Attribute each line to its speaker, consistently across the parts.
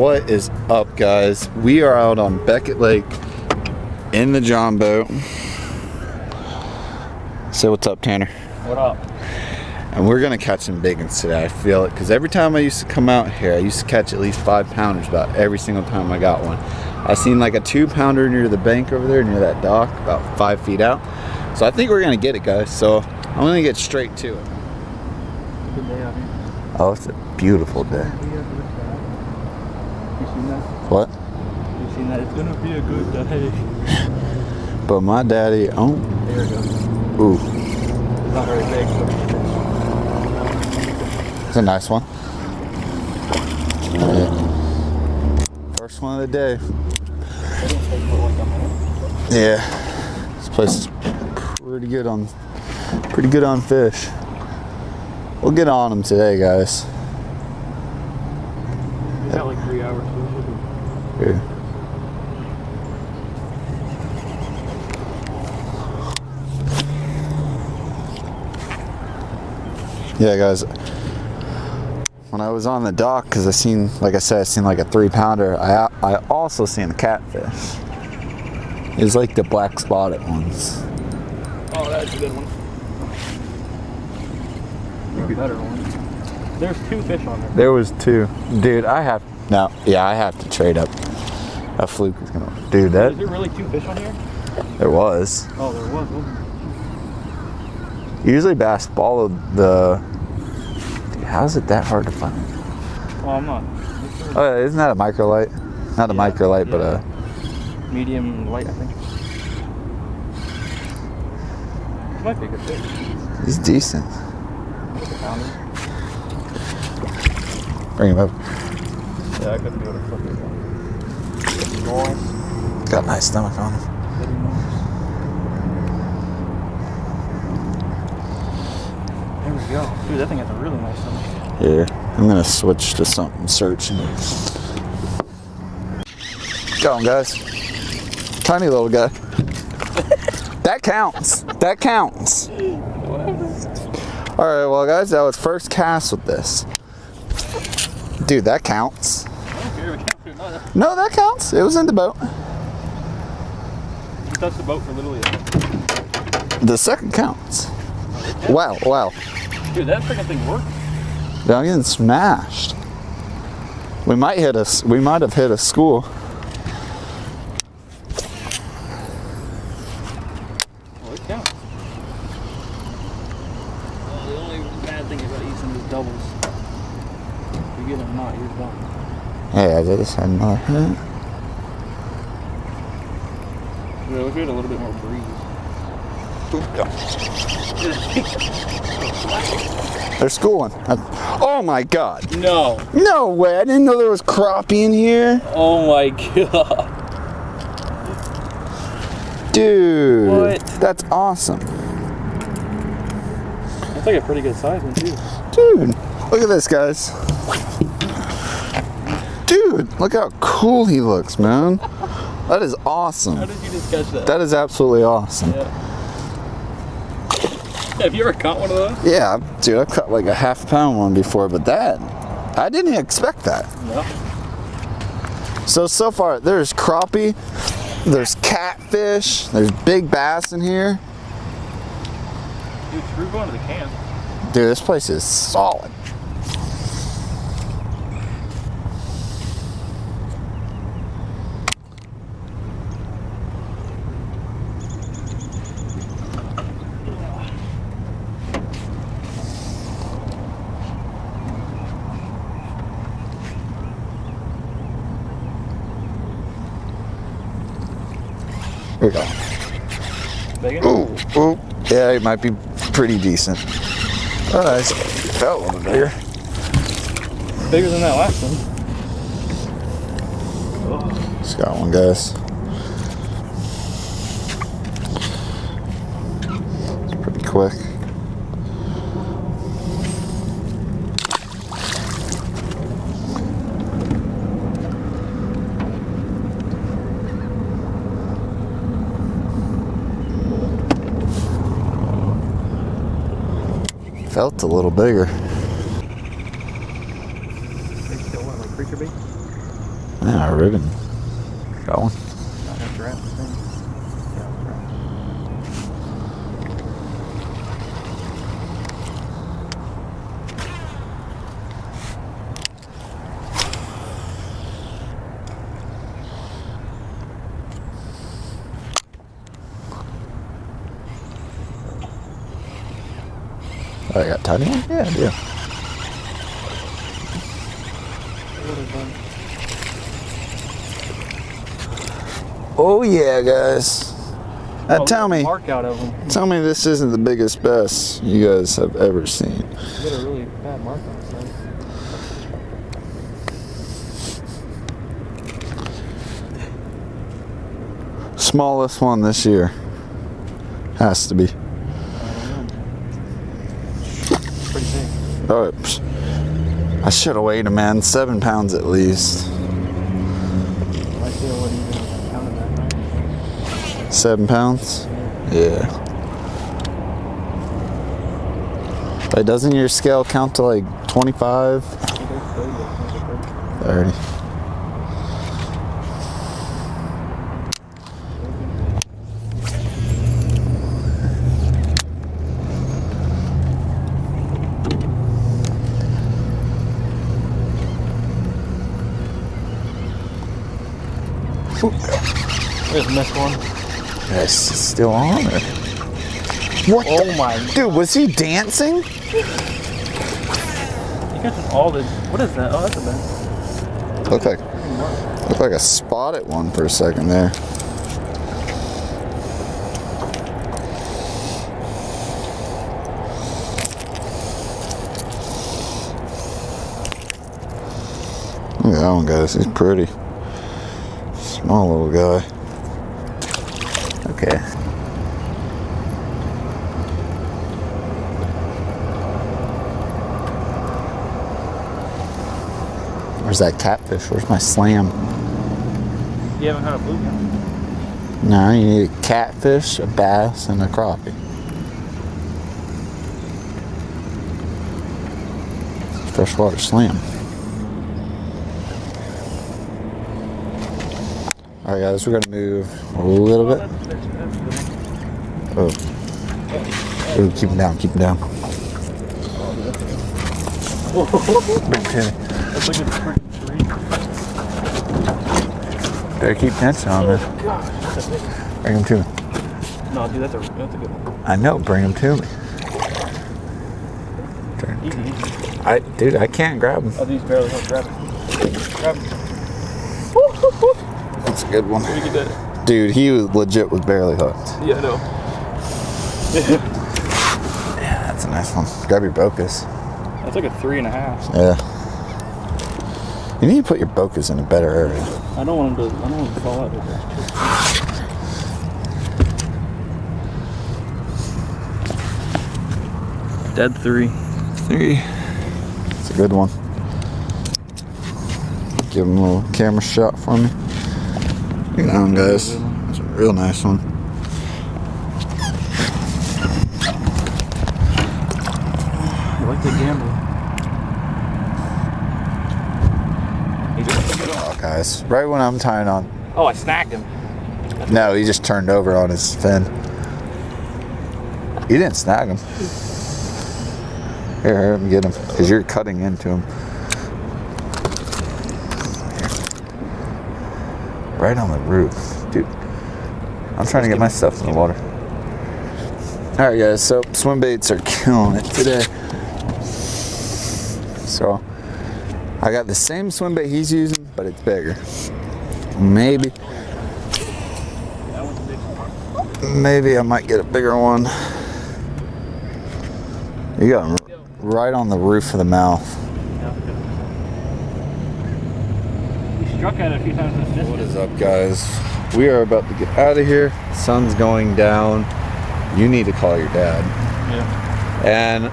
Speaker 1: What is up, guys? We are out on Beckett Lake in the John boat. Say what's up, Tanner.
Speaker 2: What up?
Speaker 1: And we're gonna catch some big ones today. I feel it, because every time I used to come out here, I used to catch at least 5-pounders about every single time I got one. I seen like a 2-pounder near the bank over there, near that dock, about 5 feet out. So I think we're gonna get it, guys. So I'm gonna get straight to it.
Speaker 2: Good day out here.
Speaker 1: Oh, it's a beautiful day.
Speaker 2: You seen that?
Speaker 1: What?
Speaker 2: You seen that? It's gonna be a good day.
Speaker 1: But my daddy, oh.
Speaker 2: There it goes.
Speaker 1: Ooh.
Speaker 2: It's not very big, but
Speaker 1: It's a nice one. Yeah. First one of the day. Yeah. This place is pretty good on fish. We'll get on them today, guys.
Speaker 2: We got like 3 hours.
Speaker 1: Here. Yeah, guys. When I was on the dock, because I seen, like I said, I seen like a 3-pounder. I also seen a catfish. It was like the black spotted ones.
Speaker 2: Oh, that's a good one. Maybe better one. There's 2 fish on there.
Speaker 1: There was 2, dude. I have to trade up. A fluke is gonna, dude. That
Speaker 2: Is there really 2 fish on here?
Speaker 1: there was.
Speaker 2: Oh, there was. Wasn't
Speaker 1: Usually bass follow the. Dude, how is it that hard to find?
Speaker 2: there? Oh, I'm not.
Speaker 1: Oh, isn't that a microlight? Not a microlight, but a
Speaker 2: medium light, I think. This might be a good fish.
Speaker 1: He's decent.
Speaker 2: Like a pounder.
Speaker 1: Bring him up.
Speaker 2: Yeah, I couldn't be able to flip it.
Speaker 1: Got a nice stomach on him.
Speaker 2: There we go. Dude, that thing has a really nice stomach.
Speaker 1: Here, I'm gonna switch to something searching. Got him, guys. Tiny little guy. That counts. That counts. All right, well, guys, that was first cast with this. Dude, that counts.
Speaker 2: I don't care if it counts or not.
Speaker 1: No, that counts. It was in the boat.
Speaker 2: You touched the boat for literally a minute.
Speaker 1: The second counts. Wow, wow.
Speaker 2: Dude, that freaking thing worked.
Speaker 1: I'm getting smashed. We might have hit a school.
Speaker 2: Well, it counts. Well, the only bad thing about using these doubles, if you get them not, you're done.
Speaker 1: Hey, I just had another hit.
Speaker 2: Yeah, if we had a little bit more breeze.
Speaker 1: They're schooling. Oh my God.
Speaker 2: No.
Speaker 1: No way. I didn't know there was crappie in here.
Speaker 2: Oh my God.
Speaker 1: Dude.
Speaker 2: What?
Speaker 1: That's awesome.
Speaker 2: That's like a pretty good size one too.
Speaker 1: Dude, look at this, guys. Dude, look how cool he looks, man. That is awesome.
Speaker 2: How did you just catch that?
Speaker 1: That is absolutely awesome.
Speaker 2: Yeah. Have you ever caught one of those?
Speaker 1: Yeah, dude, I've caught like a half-pound one before, but that, I didn't expect that.
Speaker 2: No.
Speaker 1: So far, there's crappie, there's catfish, there's big bass in here.
Speaker 2: Dude, screw going to the camp.
Speaker 1: Dude, this place is solid. Here we go.
Speaker 2: Big
Speaker 1: Ooh, ooh. Yeah, it might be pretty decent. Oh, nice. Felt a little bit bigger.
Speaker 2: Bigger than that last one.
Speaker 1: Just got one, guys. It's pretty quick. Felt a little bigger.
Speaker 2: They still want like creature bait?
Speaker 1: Yeah, a ribbon. Got one.
Speaker 2: Not gonna grab the thing.
Speaker 1: Oh, I got tiny one? Yeah, I do. Oh yeah, guys. Tell me
Speaker 2: Mark out of them.
Speaker 1: Tell me this isn't the biggest best you guys have ever seen.
Speaker 2: You got a really bad mark on the side.
Speaker 1: Smallest one this year. Has to be.
Speaker 2: Pretty big.
Speaker 1: Oh, I should have weighed him, man. 7 pounds at least.
Speaker 2: I feel what even counted that, right?
Speaker 1: 7 pounds? Yeah. But doesn't your scale count to like 25? 30.
Speaker 2: There's a missed one.
Speaker 1: Yes, it's still on there. What?
Speaker 2: Oh my.
Speaker 1: Dude, was he dancing?
Speaker 2: You got all this. What is that? Oh, that's a bad.
Speaker 1: Looked like a spotted one for a second there. Look at that one, guys. He's pretty. Small little guy. Okay. Where's that catfish? Where's my slam?
Speaker 2: You haven't had a blue yet?
Speaker 1: No, you need a catfish, a bass, and a crappie. Freshwater slam. Alright guys, we're gonna move a little bit. Oh. Ooh, keep him down, keep him down. Big penny.
Speaker 2: That's like a freaking tree.
Speaker 1: Better keep tension on man.
Speaker 2: Gosh, that's a big
Speaker 1: Bring him to me.
Speaker 2: one. No, dude, that's a good one.
Speaker 1: I know, bring him to me.
Speaker 2: Easy.
Speaker 1: Dude, I can't grab him.
Speaker 2: Oh, these barely help grab it. Grab it.
Speaker 1: That's a good one.
Speaker 2: Where you get that?
Speaker 1: Dude, he was legit was barely hooked.
Speaker 2: Yeah, I know.
Speaker 1: Yeah, that's a nice one. Grab your bocas.
Speaker 2: That's like a 3.5.
Speaker 1: Yeah. You need to put your bocas in a better area.
Speaker 2: I don't want him to fall out of there. Dead 3.
Speaker 1: 3. It's a good one. Give him a little camera shot for me. Look at that one, guys. That's a real nice one.
Speaker 2: You like to gamble.
Speaker 1: Oh, guys. Right when I'm tying on.
Speaker 2: Oh, I snagged him.
Speaker 1: No, he just turned over on his fin. You didn't snag him. Here, let me get him. Because you're cutting into him. Right on the roof. Dude. I'm trying to get my stuff in the water. Alright guys, so swim baits are killing it today. So I got the same swim bait he's using, but it's bigger. Maybe I might get a bigger one. You got him right on the roof of the mouth.
Speaker 2: We struck at it a few times in this distance.
Speaker 1: What is up, guys? We are about to get out of here. Sun's going down. You need to call your dad.
Speaker 2: Yeah.
Speaker 1: And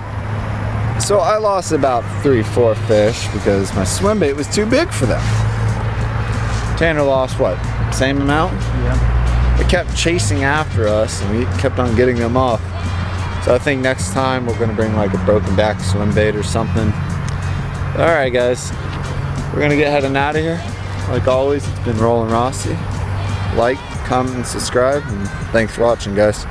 Speaker 1: so I lost about 3-4 fish because my swim bait was too big for them. Tanner lost what? Same amount?
Speaker 2: Yeah.
Speaker 1: They kept chasing after us and we kept on getting them off. So I think next time we're gonna bring like a broken back swim bait or something. Alright guys, we're gonna get heading out of here. like always, it's been Rollin' Rossi. Like, comment, and subscribe, and thanks for watching, guys.